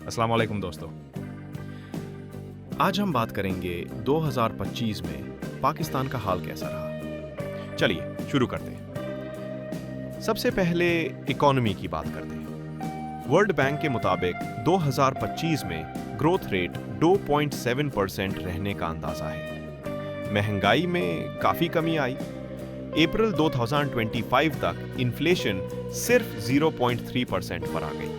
अस्सलाम वालेकुम दोस्तों। आज हम बात करेंगे 2025 में पाकिस्तान का हाल कैसा रहा। चलिए शुरू करते हैं। सबसे पहले इकोनॉमी की बात करते हैं। वर्ल्ड बैंक के मुताबिक 2025 में ग्रोथ रेट 2.7% रहने का अंदाजा है। महंगाई में काफी कमी आई। अप्रैल 2025 तक इन्फ्लेशन सिर्फ 0.3% पर आ गई।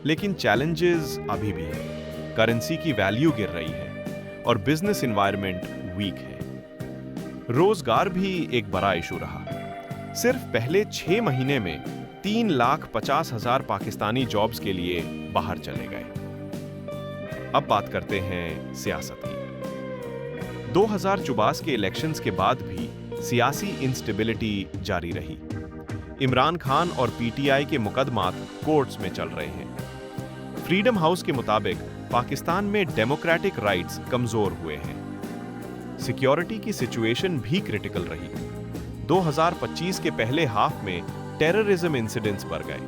लेकिन चैलेंजेस अभी भी है। करेंसी की वैल्यू गिर रही है और बिजनेस एनवायरनमेंट वीक है। रोजगार भी एक बड़ा इशू रहा। सिर्फ पहले 6 महीने में 3,50,000 पाकिस्तानी जॉब्स के लिए बाहर चले गए। अब बात करते हैं सियासत की। 2024 के इलेक्शंस के बाद भी सियासी इंस्टेबिलिटी जारी रही। इमरान खान और पीटीआई के मुकदमात कोर्ट्स में चल रहे हैं। फ्रीडम हाउस के मुताबिक पाकिस्तान में डेमोक्रेटिक राइट्स कमजोर हुए हैं। सिक्योरिटी की सिचुएशन भी क्रिटिकल रही। 2025 के पहले हाफ में टेररिज्म इंसिडेंट्स बढ़ गए,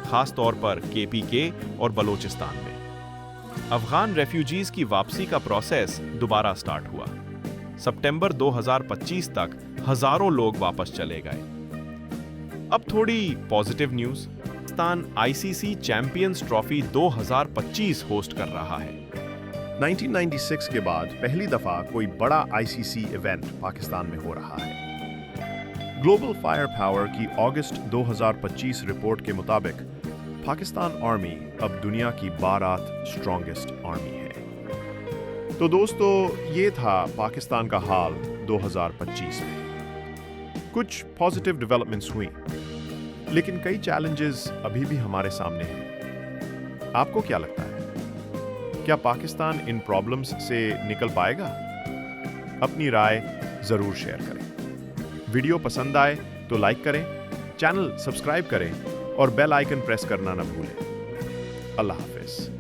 खास तौर पर केपीके और बलोचिस्तान में। अफगान रेफ्यूजीज की वापसी का प्रोसेस दोबारा स्टार्ट हुआ। सितंबर 2025 तक हजारों लोग वापस चले गए। अब थोड़ी positive news. Pakistan ICC champions trophy 2025 host कर रहा है। 1996 के बाद पहली दफा कोई बड़ा आईसीसी इवेंट पाकिस्तान में हो रहा है। ग्लोबल फायर पावर की अगस्त 2025 रिपोर्ट के मुताबिक पाकिस्तान आर्मी अब दुनिया की 12th स्ट्रॉन्गेस्ट आर्मी है। तो दोस्तों, ये था पाकिस्तान का हाल 2025 में। कुछ पॉजिटिव डेवलपमेंट्स हुई, लेकिन कई चैलेंजेस अभी भी हमारे सामने हैं। आपको क्या लगता है, क्या पाकिस्तान इन प्रॉब्लम्स से निकल पाएगा? अपनी राय जरूर शेयर करें। वीडियो पसंद आए तो लाइक करें, चैनल सब्सक्राइब करें और बेल आइकन प्रेस करना न भूलें। अल्लाह हाफिज।